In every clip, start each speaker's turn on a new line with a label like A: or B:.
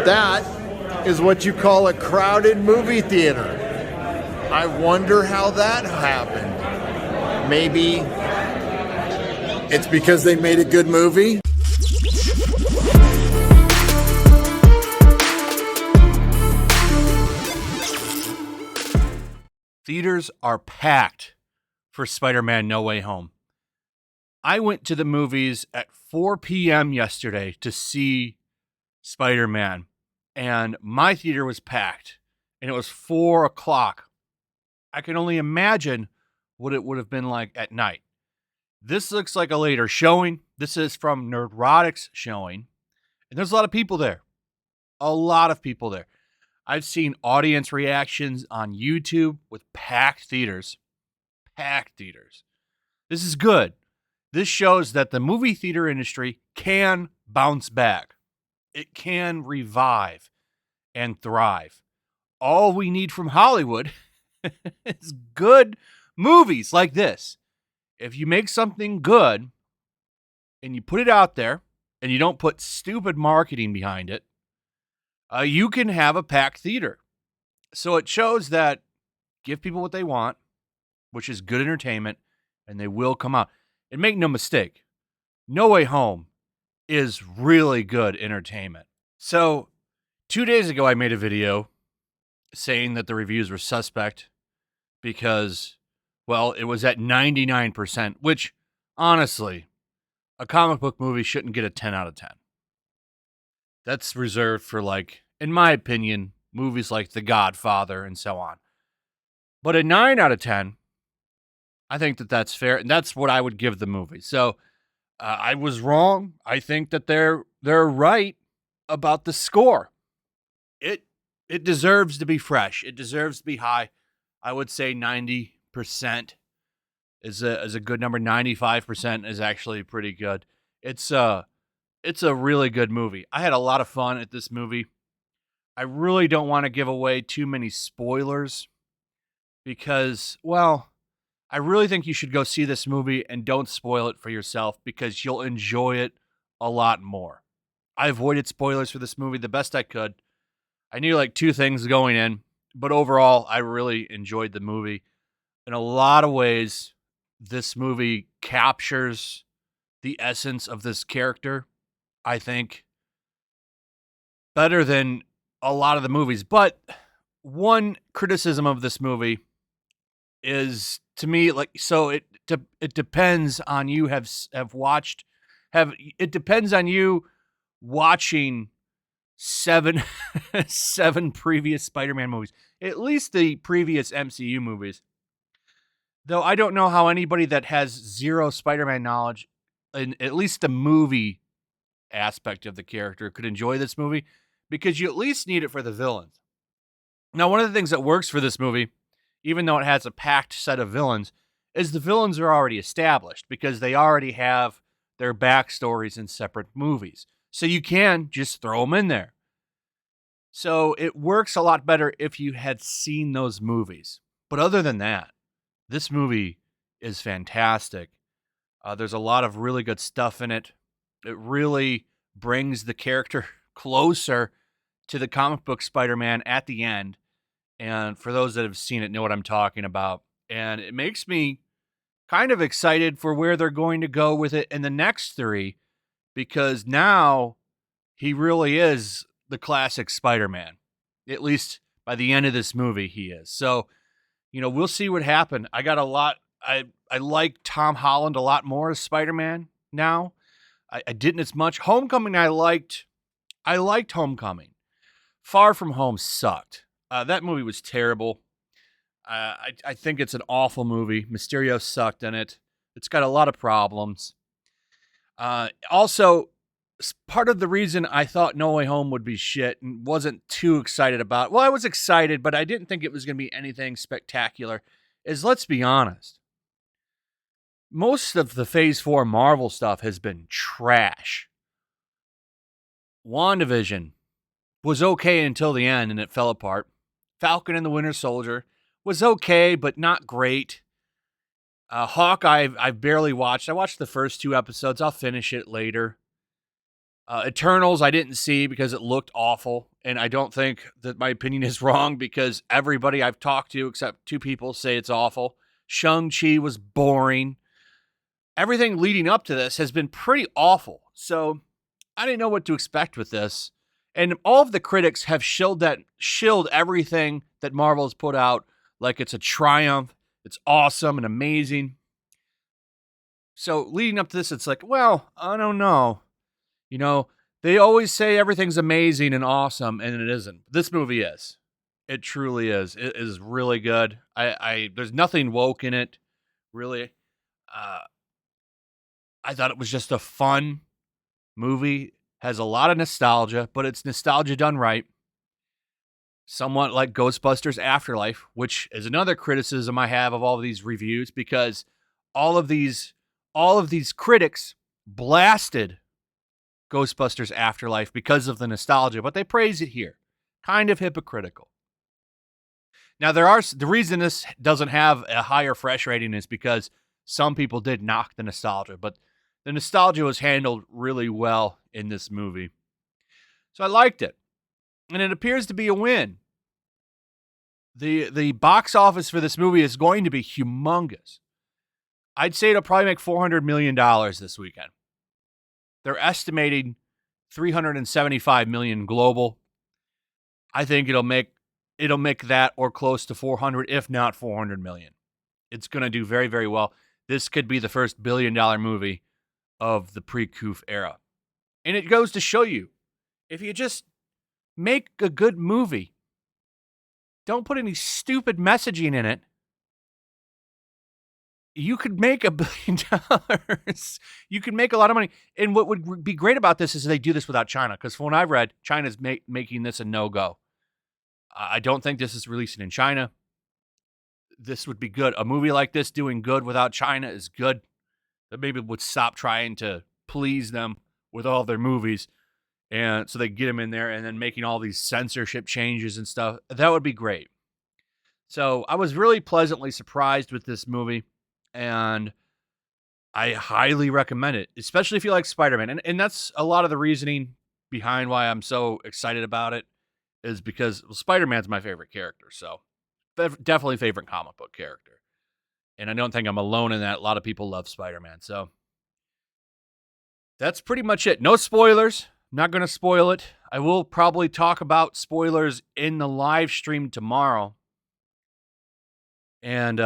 A: That is what you call a crowded movie theater. I wonder how that happened. Maybe it's because they made a good movie?
B: Theaters are packed for Spider-Man No Way Home. I went to the movies at 4 p.m. yesterday to see Spider-Man, and my theater was packed, and it was 4 o'clock. I can only imagine what it would have been like at night. This looks like a later showing. This is from Nerdrotic's showing, and there's a lot of people there. A lot of people there. I've seen audience reactions on YouTube with packed theaters. Packed theaters. This is good. This shows that the movie theater industry can bounce back. It can revive and thrive. All we need from Hollywood is good movies like this. If you make something good and you put it out there and you don't put stupid marketing behind it, you can have a packed theater. So it shows that give people what they want, which is good entertainment, and they will come out. And make no mistake, No Way Home is really good entertainment. So 2 days ago, I made a video saying that the reviews were suspect because, well, it was at 99%, which, honestly, a comic book movie shouldn't get a 10 out of 10. That's reserved for, like, in my opinion, movies like The Godfather and so on. But a 9 out of 10, I think that that's fair, and that's what I would give the movie. So I was wrong. I think that they're right about the score. It deserves to be fresh. It deserves to be high. I would say 90% is a good number. 95% is actually pretty good. It's a really good movie. I had a lot of fun at this movie. I really don't want to give away too many spoilers because, well, I really think you should go see this movie and don't spoil it for yourself because you'll enjoy it a lot more. I avoided spoilers for this movie the best I could. I knew like 2 things going in, but overall, I really enjoyed the movie. In a lot of ways, this movie captures the essence of this character, I think, better than a lot of the movies. But one criticism of this movie is, to me, like, so it depends on you it depends on you watching seven previous Spider-Man movies, at least the previous MCU movies. Though I don't know how anybody that has zero Spider-Man knowledge, in at least the movie aspect of the character, could enjoy this movie, because you at least need it for the villains. Now, one of the things that works for this movie, even though it has a packed set of villains, is the villains are already established because they already have their backstories in separate movies. So you can just throw them in there. So it works a lot better if you had seen those movies. But other than that, this movie is fantastic. There's a lot of really good stuff in it. It really brings the character closer to the comic book Spider-Man at the end. And for those that have seen it, know what I'm talking about. And it makes me kind of excited for where they're going to go with it in the next 3, because now he really is the classic Spider-Man. At least by the end of this movie, he is. So, we'll see what happens. I like Tom Holland a lot more as Spider-Man now. I didn't as much. Homecoming, I liked Homecoming. Far From Home sucked. That movie was terrible. I think it's an awful movie. Mysterio sucked in it. It's got a lot of problems. Also, part of the reason I thought No Way Home would be shit and wasn't too excited about, well, I was excited, but I didn't think it was going to be anything spectacular, is, let's be honest, most of the Phase 4 Marvel stuff has been trash. WandaVision was okay until the end, and it fell apart. Falcon and the Winter Soldier was okay, but not great. Hawkeye, I've barely watched. I watched the first 2 episodes. I'll finish it later. Eternals I didn't see because it looked awful, and I don't think that my opinion is wrong because everybody I've talked to, except 2 people, say it's awful. Shang-Chi was boring. Everything leading up to this has been pretty awful, so I didn't know what to expect with this. And all of the critics have shilled everything that Marvel has put out like it's a triumph, it's awesome and amazing. So leading up to this, it's like, well, I don't know. You know, they always say everything's amazing and awesome, and it isn't. This movie is. It truly is. It is really good. There's nothing woke in it, really. I thought it was just a fun movie. Has a lot of nostalgia, but it's nostalgia done right. Somewhat like Ghostbusters Afterlife, which is another criticism I have of all of these reviews, because all of these critics blasted Ghostbusters Afterlife because of the nostalgia, but they praise it here. Kind of hypocritical. Now, the reason this doesn't have a higher fresh rating is because some people did knock the nostalgia, but the nostalgia was handled really well in this movie. So I liked it. And it appears to be a win. The box office for this movie is going to be humongous. I'd say it'll probably make $400 million this weekend. They're estimating $375 million global. I think it'll make that or close to 400, if not 400 million. It's going to do very, very well. This could be the first billion-dollar movie of the pre-Coof era. And it goes to show you, if you just make a good movie, don't put any stupid messaging in it, you could make $1 billion. You could make a lot of money. And what would be great about this is they do this without China, because from what I've read, China's making this a no-go. I don't think this is releasing in China. This would be good. A movie like this doing good without China is good. That maybe would stop trying to please them with all their movies, and so they get them in there and then making all these censorship changes and stuff. That would be great. So I was really pleasantly surprised with this movie, and I highly recommend it, especially if you like Spider-Man. And that's a lot of the reasoning behind why I'm so excited about it, is because Spider-Man's my favorite character. So definitely favorite comic book character. And I don't think I'm alone in that. A lot of people love Spider-Man. So that's pretty much it. No spoilers. I'm not going to spoil it. I will probably talk about spoilers in the live stream tomorrow. And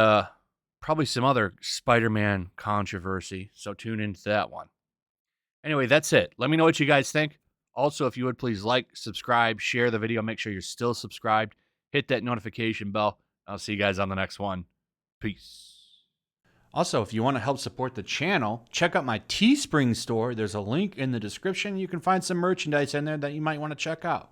B: probably some other Spider-Man controversy. So tune into that one. Anyway, that's it. Let me know what you guys think. Also, if you would please like, subscribe, share the video. Make sure you're still subscribed. Hit that notification bell. I'll see you guys on the next one. Peace. Also, if you want to help support the channel, check out my Teespring store. There's a link in the description. You can find some merchandise in there that you might want to check out.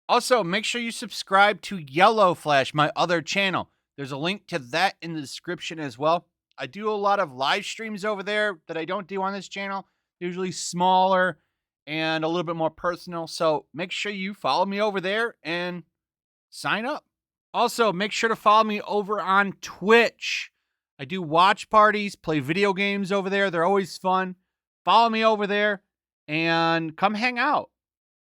B: Also, make sure you subscribe to YellowFlash, my other channel. There's a link to that in the description as well. I do a lot of live streams over there that I don't do on this channel. Usually smaller and a little bit more personal. So make sure you follow me over there and sign up. Also, make sure to follow me over on Twitch. I do watch parties, play video games over there. They're always fun. Follow me over there and come hang out.